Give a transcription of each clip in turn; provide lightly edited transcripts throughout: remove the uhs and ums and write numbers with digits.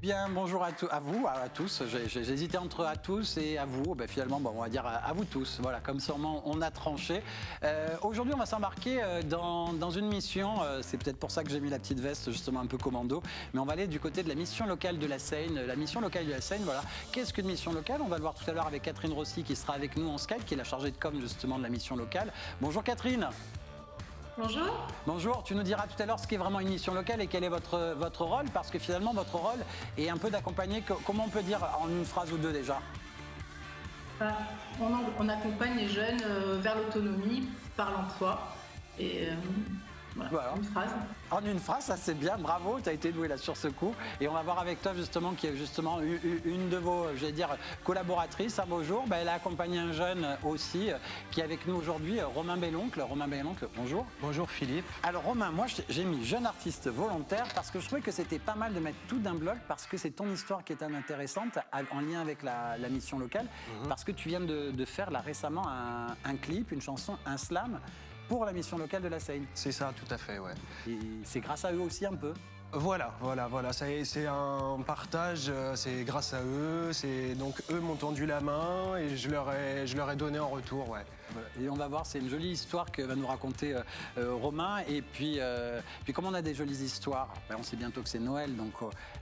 Bien, bonjour à vous, à tous. J'ai hésité entre à tous et à vous. Ben, finalement, bon, on va dire à vous tous. Voilà, comme sûrement on a tranché. Aujourd'hui, on va s'embarquer dans une mission. C'est peut-être pour ça que j'ai mis la petite veste, justement un peu commando. Mais on va aller du côté de la mission locale de la Seine. La mission locale de la Seine, voilà. Qu'est-ce qu'une mission locale? On va le voir tout à l'heure avec Catherine Rossi qui sera avec nous en Skype, qui est la chargée de com justement de la mission locale. Bonjour Catherine. Bonjour. Bonjour, tu nous diras tout à l'heure ce qu'est vraiment une mission locale et quel est votre rôle, parce que finalement votre rôle est un peu d'accompagner, comment on peut dire en une phrase ou deux déjà? On accompagne les jeunes vers l'autonomie par l'emploi et voilà, une phrase. En une phrase, ça c'est bien, bravo, tu as été doué là sur ce coup. Et on va voir avec toi justement qui est justement une de vos, j'allais dire, collaboratrices. Un beau jour, elle a accompagné un jeune aussi qui est avec nous aujourd'hui, Romain Belloncle. Romain Belloncle, bonjour. Bonjour Philippe. Alors Romain, moi j'ai mis jeune artiste volontaire parce que je trouvais que c'était pas mal de mettre tout d'un bloc parce que c'est ton histoire qui est intéressante en lien avec la mission locale. Parce que tu viens de faire là récemment un clip, une chanson, un slam pour la mission locale de la Seine. C'est ça, tout à fait, ouais. Et c'est grâce à eux aussi un peu. Voilà, c'est un partage, c'est grâce à eux, donc eux m'ont tendu la main et je leur ai donné en retour, ouais. Et on va voir, c'est une jolie histoire que va nous raconter Romain. Et puis comme on a des jolies histoires, on sait bientôt que c'est Noël, donc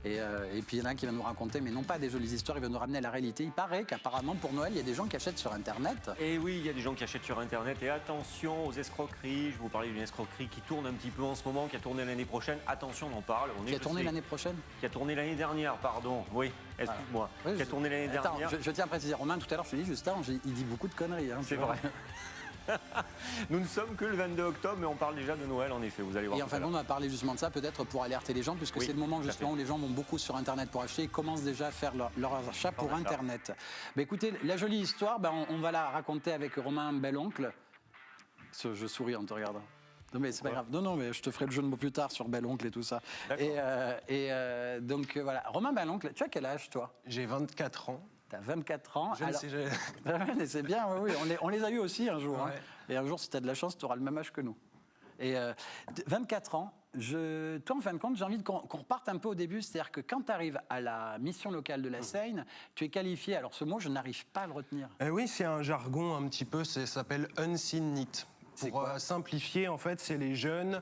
et puis il y en a un qui va nous raconter, mais non pas des jolies histoires, il va nous ramener à la réalité. Il paraît qu'apparemment pour Noël, il y a des gens qui achètent sur Internet. Et oui, il y a des gens qui achètent sur Internet. Et attention aux escroqueries. Je vais vous parler d'une escroquerie qui tourne un petit peu en ce moment, qui a tourné l'année prochaine. Attention, on en parle. Qui a tourné l'année prochaine? Qui a tourné l'année dernière, pardon. Oui, excuse-moi. Oui, qui a tourné l'année dernière. Je tiens à préciser, Romain, tout à l'heure, je te dis juste avant, il dit beaucoup de conneries. Hein, c'est vrai. Nous ne sommes que le 22 octobre, mais on parle déjà de Noël, en effet. Vous allez voir. Et enfin, on va parler justement de ça, peut-être pour alerter les gens, puisque c'est le moment justement où les gens vont beaucoup sur Internet pour acheter et commencent déjà à faire leur achat pour Internet. Mais écoutez, la jolie histoire, on va la raconter avec Romain Belloncle. Je souris en te regardant. Non mais c'est pas grave. Non mais je te ferai le jeu de mots plus tard sur Belloncle et tout ça. Donc voilà. Romain Belloncle, tu as quel âge toi? J'ai 24 ans. T'as 24 ans. C'est bien, oui. On les a eus aussi un jour. Ouais. Hein. Et un jour, si tu as de la chance, tu auras le même âge que nous. Et 24 ans, toi, en fin de compte, j'ai envie qu'on reparte un peu au début. C'est-à-dire que quand tu arrives à la mission locale de la Seine, tu es qualifié. Alors ce mot, je n'arrive pas à le retenir. Oui, c'est un jargon un petit peu, ça s'appelle Unseen Need. Pour simplifier, en fait, c'est les jeunes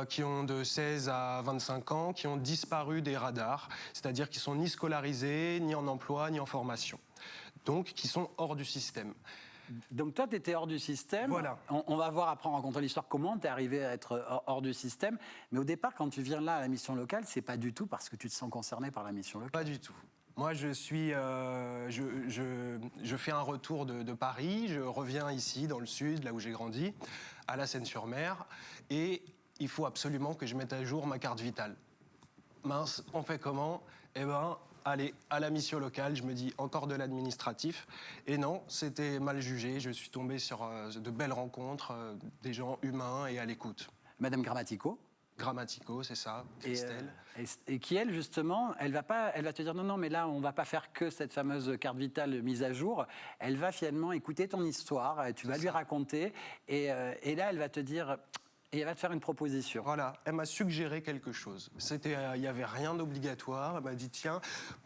qui ont de 16 à 25 ans, qui ont disparu des radars, c'est-à-dire qui sont ni scolarisés, ni en emploi, ni en formation. Donc, qui sont hors du système. Donc toi, tu étais hors du système. Voilà. On va voir après, en racontant l'histoire, comment tu es arrivé à être hors du système. Mais au départ, quand tu viens là à la mission locale, c'est pas du tout parce que tu te sens concerné par la mission locale. Pas du tout. Moi, je fais un retour de Paris, je reviens ici, dans le sud, là où j'ai grandi, à la Seine-sur-Mer, et il faut absolument que je mette à jour ma carte vitale. Mince, on fait comment? Eh ben, allez, à la mission locale, je me dis encore de l'administratif. Et non, c'était mal jugé, je suis tombé sur de belles rencontres, des gens humains et à l'écoute. Madame Grammatico? Grammatico, c'est ça, Christelle. Et qui, elle, justement, elle va te dire non, mais là, on va pas faire que cette fameuse carte vitale mise à jour. Elle va finalement écouter ton histoire, tu vas lui raconter, et là, elle va te dire, et elle va te faire une proposition. Voilà, elle m'a suggéré quelque chose. Il n'y avait rien d'obligatoire. Elle m'a dit, tiens,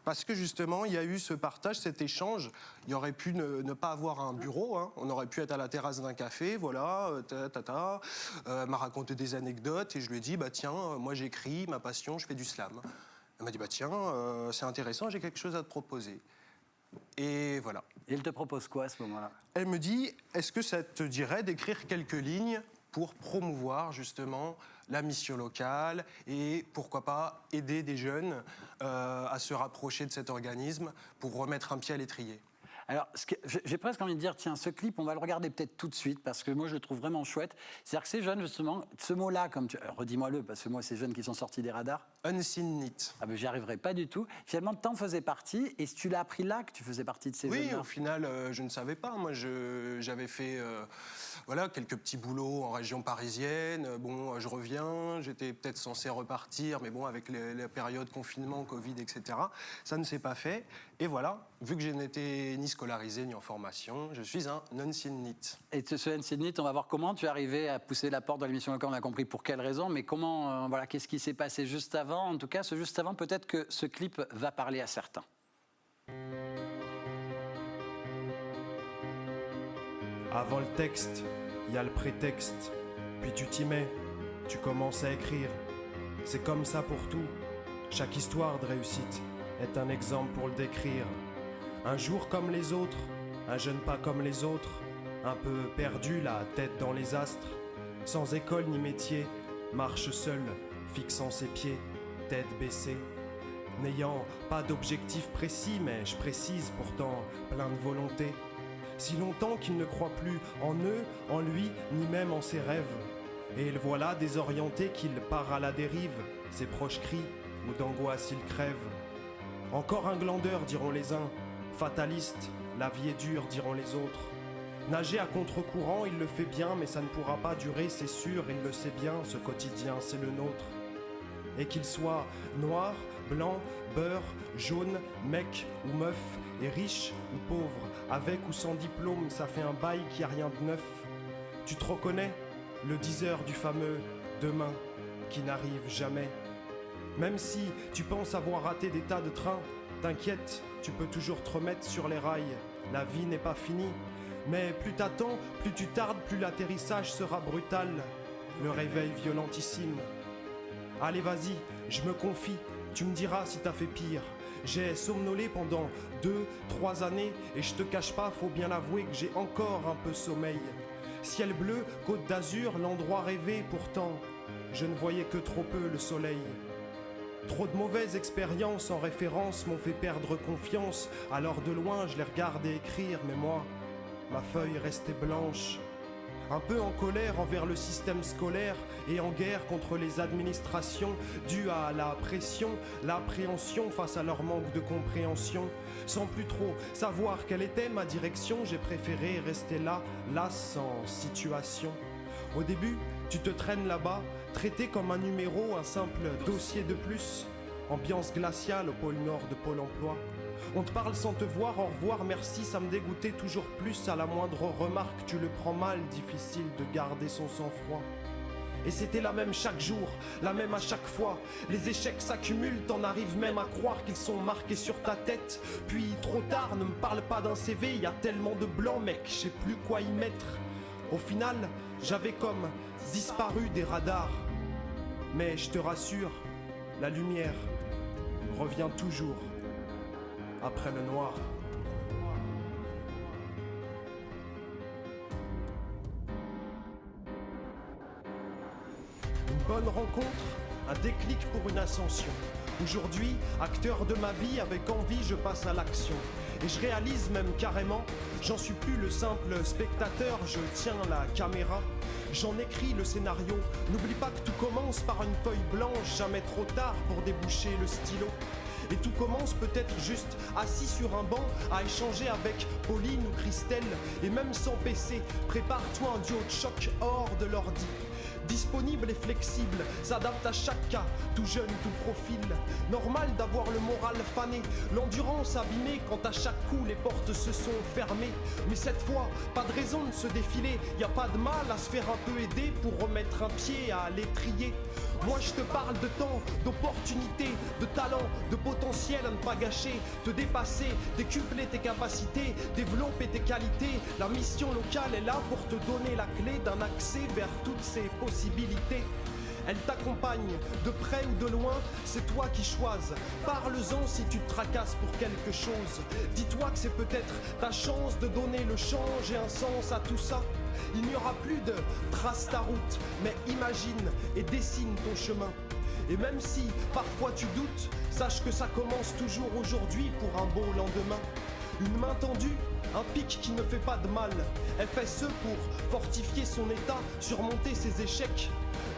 parce que justement, il y a eu ce partage, cet échange. Il aurait pu ne pas avoir un bureau. Hein. On aurait pu être à la terrasse d'un café, voilà, Elle m'a raconté des anecdotes et je lui ai dit, tiens, moi j'écris, ma passion, je fais du slam. Elle m'a dit, tiens, c'est intéressant, j'ai quelque chose à te proposer. Et voilà. Et elle te propose quoi à ce moment-là? Elle me dit, est-ce que ça te dirait d'écrire quelques lignes pour promouvoir justement la mission locale et pourquoi pas aider des jeunes à se rapprocher de cet organisme pour remettre un pied à l'étrier. Alors, j'ai presque envie de dire, tiens, ce clip, on va le regarder peut-être tout de suite, parce que moi, je le trouve vraiment chouette. C'est-à-dire que ces jeunes, justement, ce mot-là, redis-moi-le, parce que moi, ces jeunes qui sont sortis des radars... Unseen Need. Ah ben, j'y arriverai pas du tout. Finalement, t'en faisais partie, et si tu l'as appris là, que tu faisais partie de ces jeunes-là? Oui, au final, je ne savais pas. Moi, j'avais fait quelques petits boulots en région parisienne. Bon, je reviens, j'étais peut-être censé repartir, mais bon, avec les périodes confinement, Covid, etc., ça ne s'est pas fait. Et voilà, vu que je n'étais ni scolarisé ni en formation, je suis un NCNIT. Et ce NCNIT, on va voir comment tu es arrivé à pousser la porte dans l'émission locale, on a compris pour quelle raison, mais comment, voilà, qu'est-ce qui s'est passé juste avant? En tout cas, ce juste avant, peut-être que ce clip va parler à certains. Avant le texte, il y a le prétexte, puis tu t'y mets, tu commences à écrire. C'est comme ça pour tout. Chaque histoire de réussite est un exemple pour le décrire. Un jour comme les autres, un jeune pas comme les autres, un peu perdu, la tête dans les astres, sans école ni métier, marche seul, fixant ses pieds, tête baissée. N'ayant pas d'objectif précis, mais je précise pourtant plein de volonté. Si longtemps qu'il ne croit plus en eux, en lui, ni même en ses rêves. Et le voilà désorienté qu'il part à la dérive, ses proches crient, ou d'angoisse il crève. Encore un glandeur, diront les uns, fataliste, la vie est dure, diront les autres. Nager à contre-courant, il le fait bien, mais ça ne pourra pas durer, c'est sûr, il le sait bien, ce quotidien, c'est le nôtre. Et qu'il soit noir, blanc, beurre, jaune, mec ou meuf, et riche ou pauvre, avec ou sans diplôme, ça fait un bail qui a rien de neuf. Tu te reconnais, le 10h du fameux demain qui n'arrive jamais. Même si tu penses avoir raté des tas de trains, t'inquiète, tu peux toujours te remettre sur les rails. La vie n'est pas finie, mais plus t'attends, plus tu tardes, plus l'atterrissage sera brutal. Le réveil violentissime. Allez vas-y, je me confie, tu me diras si t'as fait pire. J'ai somnolé pendant 2-3 années et je te cache pas, faut bien l'avouer que j'ai encore un peu sommeil. Ciel bleu, côte d'azur, l'endroit rêvé, pourtant je ne voyais que trop peu le soleil. Trop de mauvaises expériences en référence m'ont fait perdre confiance. Alors de loin je les regardais écrire, mais moi, ma feuille restait blanche. Un peu en colère envers le système scolaire et en guerre contre les administrations dues à la pression, l'appréhension face à leur manque de compréhension. Sans plus trop savoir quelle était ma direction, j'ai préféré rester là, sans situation. Au début, tu te traînes là-bas, traité comme un numéro, un simple dossier de plus. Ambiance glaciale au pôle Nord de Pôle emploi. On te parle sans te voir, au revoir, merci, ça me dégoûtait toujours plus. À la moindre remarque, tu le prends mal, difficile de garder son sang-froid. Et c'était la même chaque jour, la même à chaque fois. Les échecs s'accumulent, t'en arrives même à croire qu'ils sont marqués sur ta tête. Puis trop tard, ne me parle pas d'un CV, y a tellement de blancs, mec, je sais plus quoi y mettre. Au final, j'avais comme disparu des radars. Mais je te rassure, la lumière revient toujours après le noir. Une bonne rencontre, un déclic pour une ascension. Aujourd'hui, acteur de ma vie, avec envie, je passe à l'action. Et je réalise même carrément, j'en suis plus le simple spectateur, je tiens la caméra. J'en écris le scénario. N'oublie pas que tout commence par une feuille blanche, jamais trop tard pour déboucher le stylo. Et tout commence peut-être juste assis sur un banc à échanger avec Pauline ou Christelle. Et même sans PC, prépare-toi un duo de choc hors de l'ordi. Disponible et flexible, s'adapte à chaque cas, tout jeune, tout profil. Normal d'avoir le moral fané, l'endurance abîmée quand à chaque coup les portes se sont fermées. Mais cette fois, pas de raison de se défiler, y a pas de mal à se faire un peu aider pour remettre un pied à l'étrier. Moi je te parle de temps, d'opportunités, de talent, de potentiel à ne pas gâcher, te dépasser, décupler tes capacités, développer tes qualités. La mission locale est là pour te donner la clé d'un accès vers toutes ces possibilités. Elle t'accompagne, de près ou de loin, c'est toi qui choisis. Parle-en si tu te tracasses pour quelque chose. Dis-toi que c'est peut-être ta chance de donner le change et un sens à tout ça. Il n'y aura plus de trace ta route, mais imagine et dessine ton chemin. Et même si parfois tu doutes, sache que ça commence toujours aujourd'hui pour un beau lendemain. Une main tendue, un pic qui ne fait pas de mal. FSE pour fortifier son état, surmonter ses échecs.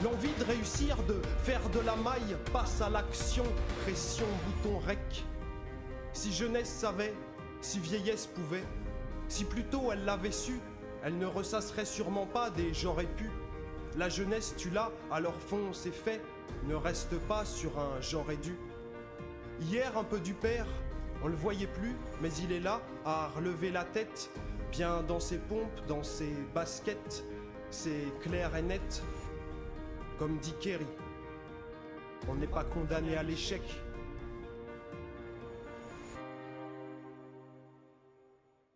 L'envie de réussir, de faire de la maille, passe à l'action, pression, bouton rec. Si jeunesse savait, si vieillesse pouvait, si plutôt elle l'avait su, elle ne ressasserait sûrement pas des j'aurais pu. La jeunesse tu l'as, alors fonce c'est fait, ne reste pas sur un j'aurais dû. Hier un peu du père, On le voyait plus, mais il est là, à relever la tête, bien dans ses pompes, dans ses baskets, c'est clair et net. Comme dit Kerry, on n'est pas condamné à l'échec.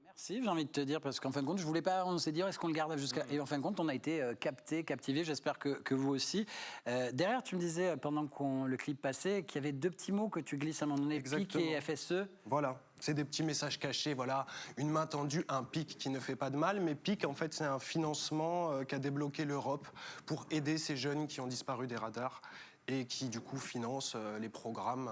Merci, j'ai envie de te dire, parce qu'en fin de compte, je voulais pas, on s'est dit, est-ce qu'on le garde jusqu'à... Et en fin de compte, on a été captivé, j'espère que vous aussi. Derrière, tu me disais, pendant que le clip passait, qu'il y avait 2 petits mots que tu glisses à un moment donné, PIC et FSE. Voilà, c'est des petits messages cachés, voilà. Une main tendue, un PIC qui ne fait pas de mal, mais PIC, en fait, c'est un financement qu'a débloqué l'Europe pour aider ces jeunes qui ont disparu des radars et qui, du coup, financent les programmes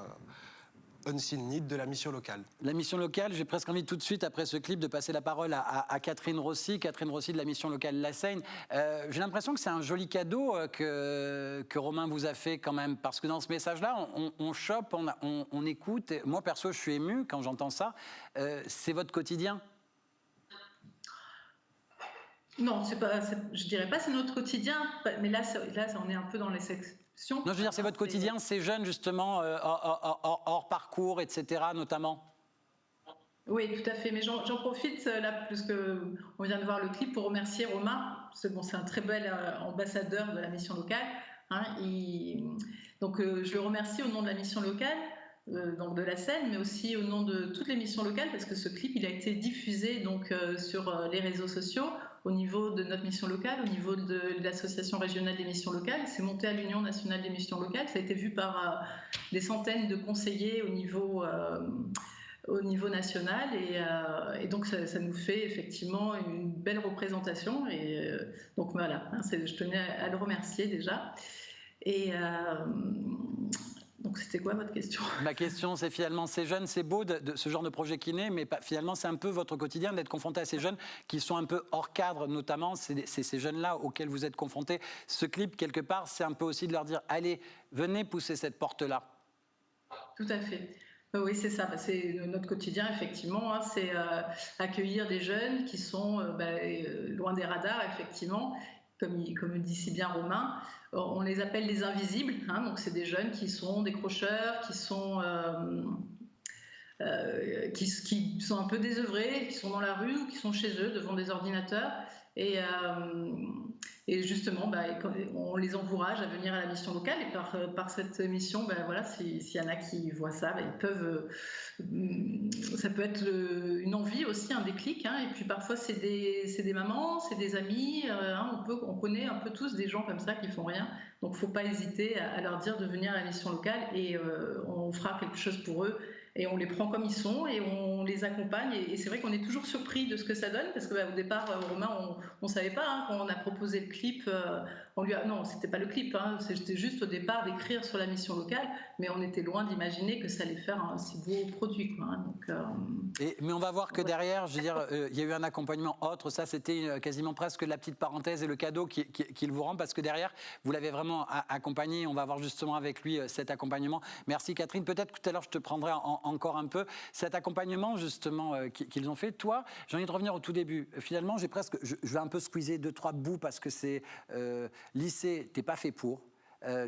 Unseen Need de la mission locale. La mission locale, j'ai presque envie tout de suite, après ce clip, de passer la parole à Catherine Rossi de la mission locale La Seine. J'ai l'impression que c'est un joli cadeau que Romain vous a fait quand même, parce que dans ce message-là, on chope, on écoute. Et moi, perso, je suis ému quand j'entends ça. C'est votre quotidien? Non, je dirais pas c'est notre quotidien, mais là on est un peu dans les sections. Non, je veux dire, c'est votre quotidien, ces jeunes, justement, hors parcours, etc., notamment. Oui, tout à fait. Mais j'en profite, là, puisqu'on vient de voir le clip, pour remercier Romain, parce que bon, c'est un très bel ambassadeur de la mission locale. Hein, donc, je le remercie au nom de la mission locale, donc de la Seine, mais aussi au nom de toutes les missions locales, parce que ce clip, il a été diffusé donc, sur les réseaux sociaux, au niveau de notre mission locale, au niveau de l'association régionale des missions locales. C'est monté à l'Union nationale des missions locales. Ça a été vu par des centaines de conseillers au niveau national. Et donc, ça nous fait effectivement une belle représentation. Et donc, voilà, hein, je tenais à le remercier déjà. Et donc, c'était quoi votre question? Ma question, c'est finalement, ces jeunes, c'est beau de ce genre de projet qui naît, mais finalement, c'est un peu votre quotidien d'être confronté à ces jeunes qui sont un peu hors cadre, notamment. C'est ces jeunes-là auxquels vous êtes confrontés. Ce clip, quelque part, c'est un peu aussi de leur dire, allez, venez pousser cette porte-là. Tout à fait. Oui, c'est ça. C'est notre quotidien, effectivement. Hein. C'est accueillir des jeunes qui sont loin des radars, effectivement. Comme dit si bien Romain, on les appelle les invisibles. Hein, donc, c'est des jeunes qui sont décrocheurs, qui sont un peu désœuvrés, qui sont dans la rue ou qui sont chez eux devant des ordinateurs. Et justement, on les encourage à venir à la mission locale. Et par cette mission, voilà, s'il y en a qui voient ça, ils peuvent. Ça peut être une envie aussi, un déclic. Hein, et puis parfois, c'est des mamans, c'est des amis. Hein, on connaît un peu tous des gens comme ça qui font rien. Donc, il ne faut pas hésiter à leur dire de venir à la mission locale et on fera quelque chose pour eux. Et on les prend comme ils sont et on les accompagne. Et c'est vrai qu'on est toujours surpris de ce que ça donne, parce qu'au départ, Romain, on ne savait pas, hein, quand on a proposé le clip, non, c'était pas le clip, hein, c'était juste au départ d'écrire sur la mission locale, mais on était loin d'imaginer que ça allait faire un si beau produit. Quoi, hein, donc, mais on va voir que derrière, je veux dire, il y a eu un accompagnement autre. Ça, c'était quasiment presque la petite parenthèse et le cadeau qu'il vous rend, parce que derrière, vous l'avez vraiment accompagné. On va voir justement avec lui cet accompagnement. Merci Catherine. Peut-être que tout à l'heure, je te prendrai encore un peu cet accompagnement justement qu'ils ont fait. Toi, j'ai envie de revenir au tout début. Finalement, je vais un peu squeezer 2-3 bouts, parce que c'est lycée, t'es pas fait pour.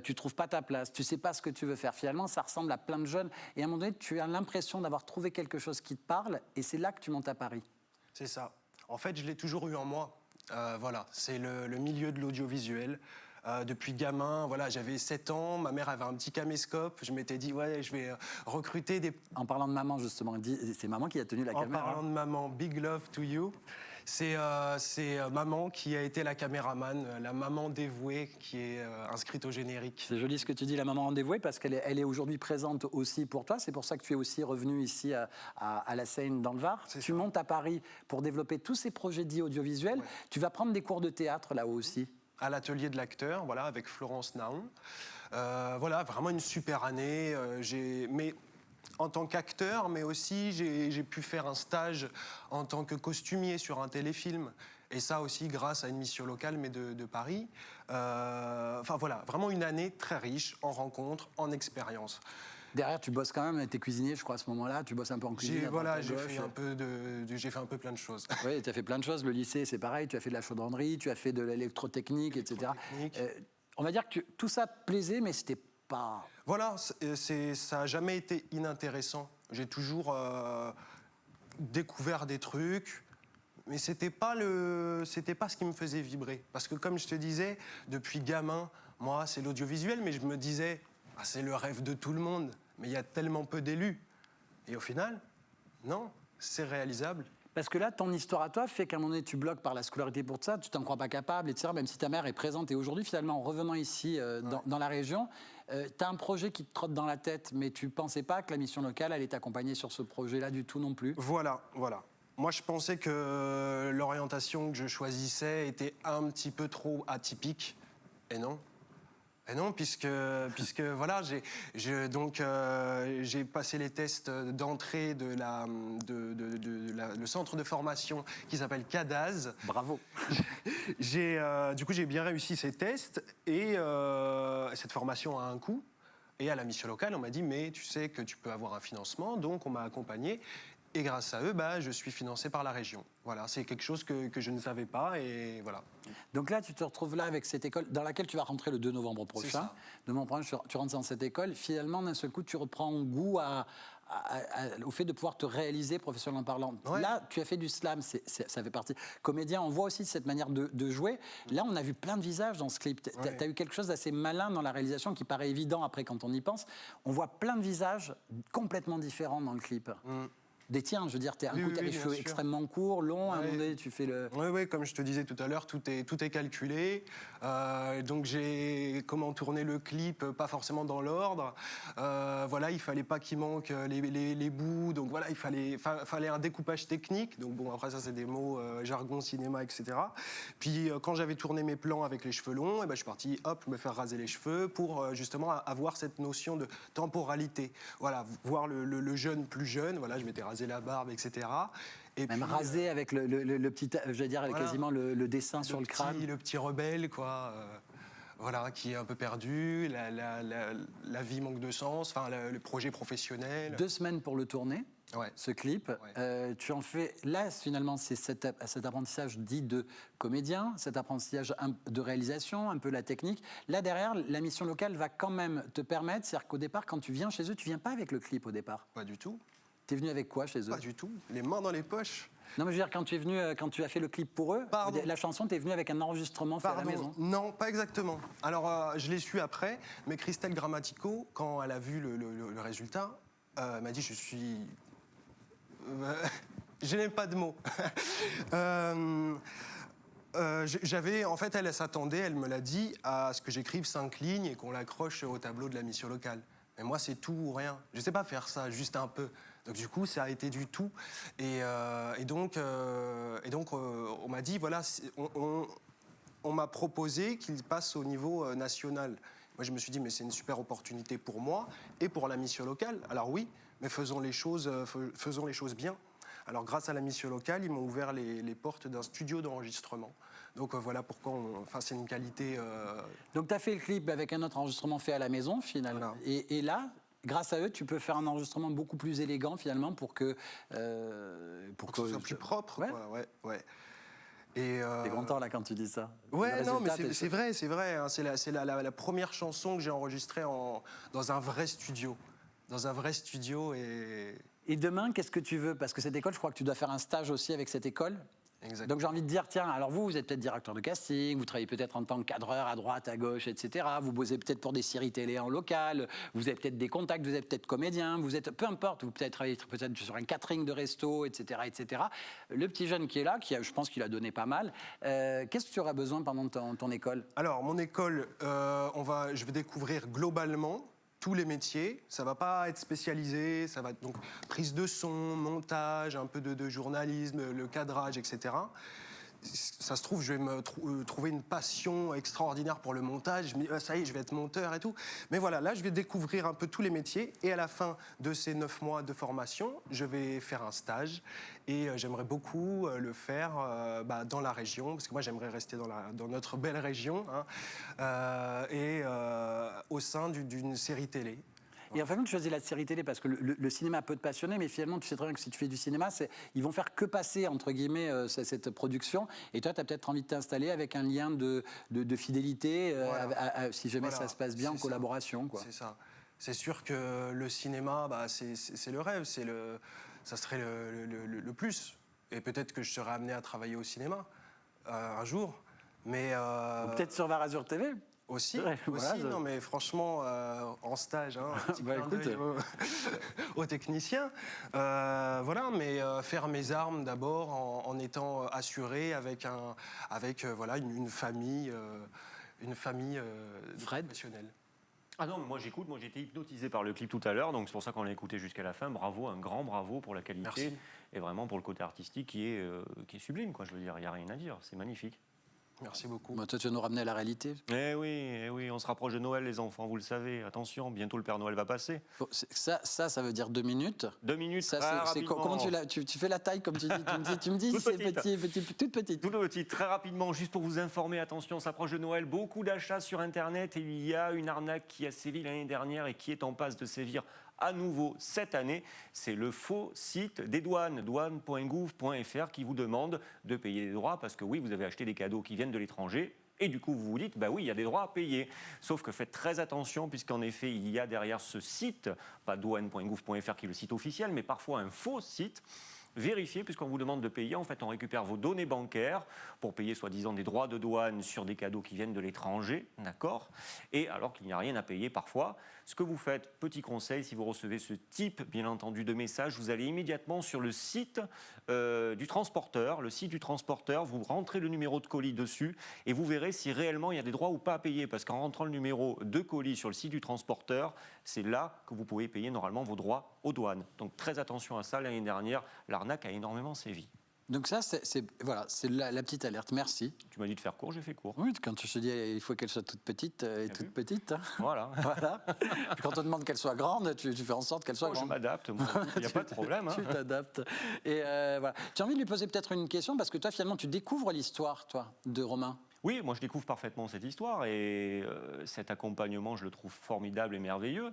Tu trouves pas ta place, tu sais pas ce que tu veux faire. Finalement, ça ressemble à plein de jeunes. Et à un moment donné, tu as l'impression d'avoir trouvé quelque chose qui te parle, et c'est là que tu montes à Paris. C'est ça. En fait, je l'ai toujours eu en moi. Voilà, c'est le milieu de l'audiovisuel. Depuis gamin, voilà, j'avais 7 ans, ma mère avait un petit caméscope, je m'étais dit, ouais, je vais recruter des... En parlant de maman, justement, c'est maman qui a tenu la caméra. En parlant de maman, big love to you. C'est maman qui a été la caméraman, la maman dévouée qui est inscrite au générique. C'est joli ce que tu dis, la maman dévouée, parce qu'elle est aujourd'hui présente aussi pour toi. C'est pour ça que tu es aussi revenu ici à la Seine, dans le Var. Tu montes à Paris pour développer tous ces projets dits audiovisuels. Ouais. Tu vas prendre des cours de théâtre là-haut aussi. À l'atelier de l'acteur, voilà, avec Florence Naon. Voilà, vraiment une super année. Mais en tant qu'acteur, mais aussi j'ai pu faire un stage en tant que costumier sur un téléfilm. Et ça aussi grâce à une mission locale, mais de Paris. Enfin voilà, vraiment une année très riche en rencontres, en expériences. Derrière, tu bosses quand même, tu es cuisinier, je crois, à ce moment-là. Tu bosses un peu en cuisine. Voilà, j'ai fait un peu plein de choses. Oui, tu as fait plein de choses. Le lycée, c'est pareil. Tu as fait de la chaudronnerie, tu as fait de l'électrotechnique, etc. On va dire que tout ça te plaisait, mais c'était pas... Voilà, ça n'a jamais été inintéressant. J'ai toujours découvert des trucs, mais c'était pas ce qui me faisait vibrer. Parce que comme je te disais, depuis gamin, moi, c'est l'audiovisuel, mais je me disais, ah, c'est le rêve de tout le monde, mais il y a tellement peu d'élus. Et au final, non, c'est réalisable. Parce que là, ton histoire à toi fait qu'à un moment donné, tu bloques par la scolarité pour ça, tu t'en crois pas capable, etc., même si ta mère est présente. Et aujourd'hui, finalement, en revenant ici, dans la région, tu as un projet qui te trotte dans la tête, mais tu pensais pas que la mission locale allait t'accompagner sur ce projet-là du tout non plus. Voilà. Moi, je pensais que l'orientation que je choisissais était un petit peu trop atypique. Et non. Puisque voilà, j'ai passé les tests d'entrée de le centre de formation qui s'appelle CADAS. Bravo. Du coup, j'ai bien réussi ces tests et cette formation a un coût. Et à la mission locale, on m'a dit, mais tu sais que tu peux avoir un financement, donc on m'a accompagné. Et grâce à eux, je suis financé par la région. Voilà, c'est quelque chose que je ne savais pas et voilà. Donc là, tu te retrouves là avec cette école dans laquelle tu vas rentrer le 2 novembre prochain. 2 novembre prochain, tu rentres dans cette école. Finalement, d'un seul coup, tu reprends goût au fait de pouvoir te réaliser professionnellement parlant. Ouais. Là, tu as fait du slam, ça fait partie. Comédien, on voit aussi cette manière de jouer. Là, on a vu plein de visages dans ce clip. Tu as eu quelque chose d'assez malin dans la réalisation qui paraît évident après quand on y pense. On voit plein de visages complètement différents dans le clip. Des tiens, je veux dire, tu as les cheveux extrêmement courts, longs, à un moment donné, tu fais le... Oui, comme je te disais tout à l'heure, tout est calculé. Donc j'ai comment tourner le clip, pas forcément dans l'ordre. Voilà, il fallait pas qu'il manque les bouts. Donc voilà, il fallait un découpage technique. Donc bon, après ça, c'est des mots jargon, cinéma, etc. Puis quand j'avais tourné mes plans avec les cheveux longs, je suis parti, me faire raser les cheveux pour justement avoir cette notion de temporalité. Voilà, voir le jeune plus jeune. Voilà, je m'étais rasé la barbe, etc. Et même puis, rasé avec le petit, j'allais dire, voilà, quasiment le dessin sur le crâne. Le petit rebelle, quoi. Voilà, qui est un peu perdu, la vie manque de sens, le projet professionnel. 2 semaines pour le tourner, ce clip. Ouais. Tu en fais, là, finalement, c'est cet apprentissage dit de comédien, cet apprentissage de réalisation, un peu la technique. Là, derrière, la mission locale va quand même te permettre, c'est-à-dire qu'au départ, quand tu viens chez eux, tu viens pas avec le clip au départ. Pas du tout. T'es venu avec quoi chez eux? Pas du tout. Les mains dans les poches. Non, mais je veux dire, quand tu es venu, quand tu as fait le clip pour eux, la chanson, t'es venu avec un enregistrement fait à la maison. Non, pas exactement. Alors, je l'ai su après, mais Christelle Grammatico, quand elle a vu le résultat, m'a dit, je n'ai pas de mots. En fait, elle s'attendait, elle me l'a dit, à ce que j'écrive 5 lignes et qu'on l'accroche au tableau de la mission locale. Mais moi, c'est tout ou rien. Je ne sais pas faire ça, juste un peu. Donc du coup, ça a été du tout. Et donc, on m'a dit, voilà, on m'a proposé qu'il passe au niveau national. Moi, je me suis dit, mais c'est une super opportunité pour moi et pour la mission locale. Alors oui, mais faisons les choses bien. Alors grâce à la mission locale, ils m'ont ouvert les portes d'un studio d'enregistrement. Donc voilà pourquoi c'est une qualité... Donc tu as fait le clip avec un autre enregistrement fait à la maison, finalement. Voilà. Et là, grâce à eux, tu peux faire un enregistrement beaucoup plus élégant, finalement, pour que ce soit plus propre. Ouais. Quoi, Et T'es content, là, quand tu dis ça? Ouais, non, mais c'est vrai. Hein, c'est la première chanson que j'ai enregistrée dans un vrai studio. Et demain, qu'est-ce que tu veux? Parce que cette école, je crois que tu dois faire un stage aussi avec cette école. Exactement. Donc j'ai envie de dire, tiens, alors vous êtes peut-être directeur de casting, vous travaillez peut-être en tant que cadreur à droite, à gauche, etc. Vous bossez peut-être pour des séries télé en local, vous avez peut-être des contacts, vous êtes peut-être comédien, vous êtes, peu importe, vous peut-être travaillez peut-être sur un catering de resto, etc., etc. Le petit jeune qui est là, je pense qu'il a donné pas mal, qu'est-ce que tu auras besoin pendant ton école? Alors, mon école, je vais découvrir globalement tous les métiers. Ça va pas être spécialisé, ça va être donc prise de son, montage, un peu de journalisme, le cadrage, etc. Ça se trouve, je vais me trouver une passion extraordinaire pour le montage. Je me dis, ça y est, je vais être monteur et tout. Mais voilà, là, je vais découvrir un peu tous les métiers. Et à la fin de ces 9 mois de formation, je vais faire un stage. Et j'aimerais beaucoup le faire dans la région, parce que moi, j'aimerais rester dans notre belle région, au sein d'une série télé. Et enfin, tu choisis la série télé parce que le cinéma peut te passionner, mais finalement, tu sais très bien que si tu fais du cinéma, ils vont faire que passer, entre guillemets, cette production. Et toi, tu as peut-être envie de t'installer avec un lien de fidélité, si jamais ça se passe bien en collaboration. Quoi. C'est ça. C'est sûr que le cinéma, c'est le rêve, ça serait le plus. Et peut-être que je serais amené à travailler au cinéma un jour. Mais Ou peut-être sur Varazur TV. aussi, Ouais, voilà, non mais franchement, en stage, un petit clin d'œil aux techniciens. Voilà, mais faire mes armes d'abord en étant assuré avec une famille de Fred professionnels. Ah non, moi j'écoute, moi j'ai été hypnotisé par le clip tout à l'heure, donc c'est pour ça qu'on l'a écouté jusqu'à la fin. Bravo, un grand bravo pour la qualité. Merci. Et vraiment pour le côté artistique qui est sublime, quoi. Je veux dire, il n'y a rien à dire, c'est magnifique. Merci beaucoup. Toi, tu vas nous ramener à la réalité. Eh oui, on se rapproche de Noël, les enfants, vous le savez. Attention, bientôt le Père Noël va passer. Bon, ça veut dire 2 minutes. 2 minutes, Ça, très rapidement. comment tu fais la taille, comme tu dis. Tu me dis Toute c'est petite. toute petite. Tout petit, très rapidement, juste pour vous informer, attention, on s'approche de Noël, beaucoup d'achats sur Internet et il y a une arnaque qui a sévi l'année dernière et qui est en passe de sévir à nouveau cette année. C'est le faux site des douanes, douane.gouv.fr, qui vous demande de payer des droits parce que oui, vous avez acheté des cadeaux qui viennent de l'étranger. Et du coup, vous vous dites, bah oui, il y a des droits à payer. Sauf que faites très attention, puisqu'en effet, il y a derrière ce site, pas douane.gouv.fr qui est le site officiel, mais parfois un faux site. Vérifiez, puisqu'on vous demande de payer. En fait, on récupère vos données bancaires pour payer soi-disant des droits de douane sur des cadeaux qui viennent de l'étranger, d'accord ? Et alors qu'il n'y a rien à payer parfois. Ce que vous faites, petit conseil, si vous recevez ce type, bien entendu, de message, vous allez immédiatement sur le site du transporteur. Le site du transporteur, vous rentrez le numéro de colis dessus et vous verrez si réellement il y a des droits ou pas à payer. Parce qu'en rentrant le numéro de colis sur le site du transporteur, c'est là que vous pouvez payer normalement vos droits aux douanes. Donc très attention à ça. L'année dernière, l'arnaque a énormément sévi. Donc ça, c'est la petite alerte. Merci. Tu m'as dit de faire court, j'ai fait court. Oui, quand je te dis il faut qu'elle soit toute petite et toute vu petite. Hein. Voilà. Voilà. Puis quand on te demande qu'elle soit grande, tu fais en sorte qu'elle soit Oh, je grande. m'adapte, moi. Il n'y a pas de problème. Hein. Tu t'adaptes. Et voilà. Tu as envie de lui poser peut-être une question parce que toi, finalement, tu découvres l'histoire, toi, de Romain. Oui, moi je découvre parfaitement cette histoire et cet accompagnement, je le trouve formidable et merveilleux.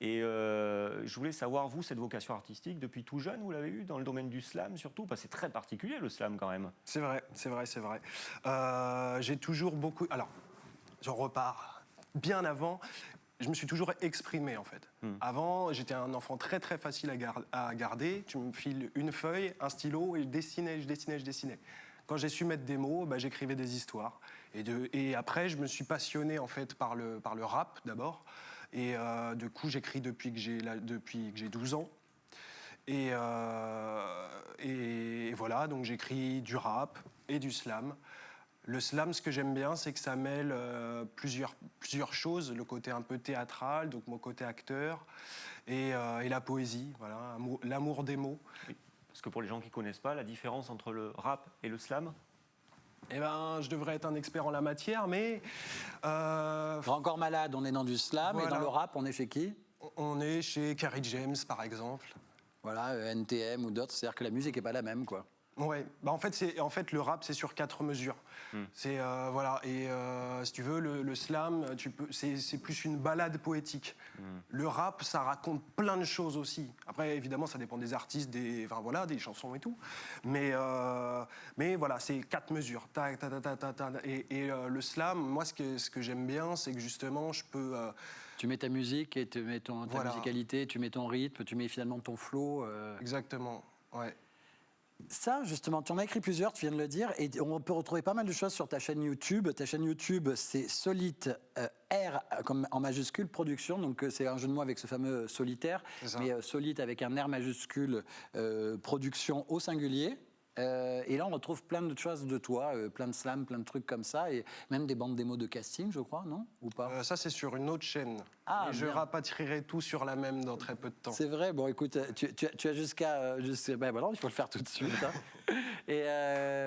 Et je voulais savoir, vous, cette vocation artistique, depuis tout jeune, vous l'avez eu dans le domaine du slam surtout, parce que c'est très particulier le slam quand même. C'est vrai. J'ai toujours beaucoup... Alors, j'en repars bien avant. Je me suis toujours exprimé, en fait. Avant, j'étais un enfant très, très facile à garder. Tu me files une feuille, un stylo, et je dessinais. Quand j'ai su mettre des mots, j'écrivais des histoires. Et après, je me suis passionné, en fait, par le rap, d'abord. Et du coup, j'écris depuis que j'ai 12 ans. Et voilà, donc j'écris du rap et du slam. Le slam, ce que j'aime bien, c'est que ça mêle plusieurs choses. Le côté un peu théâtral, donc mon côté acteur, et la poésie, voilà, l'amour des mots. Oui. Parce que pour les gens qui ne connaissent pas, la différence entre le rap et le slam ? Eh ben, je devrais être un expert en la matière, mais... Encore malade, on est dans du slam. Voilà. Et dans le rap, on est chez qui ? On est chez Kerry James, par exemple. Voilà, NTM ou d'autres. C'est-à-dire que la musique n'est pas la même, quoi. Ouais, en fait, le rap, c'est sur 4 mesures. C'est voilà, et si tu veux, le slam, c'est plus une balade poétique. Le rap, ça raconte plein de choses aussi. Après, évidemment, ça dépend des artistes, des chansons et tout. Mais voilà, c'est 4 mesures. Et le slam, moi, ce que j'aime bien, c'est que justement, je peux. Tu mets ta musique et tu mets ta Voilà. musicalité, tu mets ton rythme, tu mets finalement ton flow. Exactement. Ouais. Ça, justement, tu en as écrit plusieurs, tu viens de le dire, et on peut retrouver pas mal de choses sur ta chaîne YouTube. Ta chaîne YouTube, c'est Solite R comme en majuscule production, donc c'est un jeu de mots avec ce fameux solitaire, mais Solite avec un R majuscule production au singulier. Et là, on retrouve plein de choses de toi, plein de slams, plein de trucs comme ça, et même des bandes démos de casting, je crois, non ? Ou pas ? Ça, c'est sur une autre chaîne. Ah, et je bien. rapatrierai tout sur la même dans très peu de temps. C'est vrai, bon écoute, tu as jusqu'à... ben voilà, il faut le faire tout de suite. Hein. Et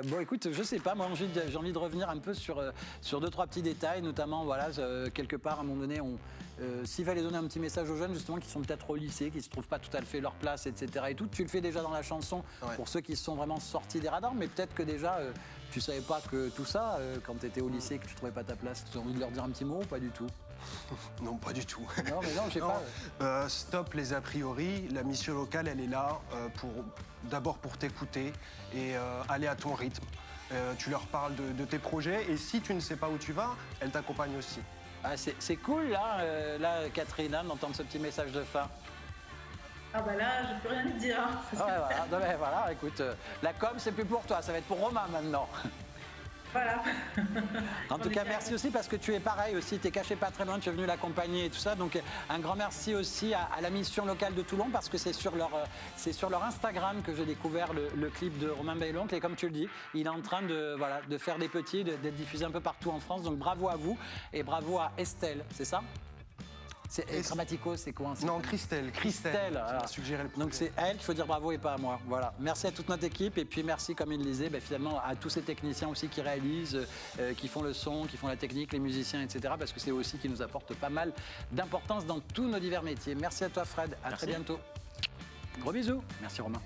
bon écoute, je sais pas, moi j'ai envie de revenir un peu sur 2-3 petits détails, notamment, voilà, quelque part, à un moment donné, s'il fallait donner un petit message aux jeunes, justement, qui sont peut-être au lycée, qui ne se trouvent pas tout à fait leur place, etc. et tout, tu le fais déjà dans la chanson, pour ceux qui sont vraiment sortis des radars, mais peut-être que déjà, tu savais pas que tout ça, quand tu étais au lycée, que tu trouvais pas ta place, tu as envie de leur dire un petit mot ou pas du tout ? Non, pas du tout. Non, mais non, je sais pas. Stop les a priori. La mission locale, elle est là d'abord pour t'écouter et aller à ton rythme. Tu leur parles de tes projets et si tu ne sais pas où tu vas, elle t'accompagne aussi. Ah, c'est cool, là, Catherine, hein, d'entendre ce petit message de fin. Ah bah là, je peux rien te dire. Hein. Ah ouais, voilà. Non, mais voilà, écoute, la com, c'est plus pour toi, ça va être pour Romain maintenant. Voilà. En tout cas, merci aussi parce que tu es pareil aussi, tu es caché pas très loin, tu es venu l'accompagner et tout ça. Donc un grand merci aussi à la mission locale de Toulon parce que c'est sur leur Instagram que j'ai découvert le clip de Romain Bailloncle. Et comme tu le dis, il est en train de faire des petits, d'être diffusé un peu partout en France. Donc bravo à vous et bravo à Estelle, c'est ça? Grammatico, c'est quoi? Non, Christelle. Christelle, qui voilà. m'a suggéré le projet. Donc c'est elle qu'il faut dire bravo et pas à moi. Voilà. Merci à toute notre équipe et puis merci, comme il le disait, finalement à tous ces techniciens aussi qui réalisent, qui font le son, qui font la technique, les musiciens, etc. Parce que c'est eux aussi qui nous apportent pas mal d'importance dans tous nos divers métiers. Merci à toi Fred, à très bientôt. Gros bisous. Merci Romain.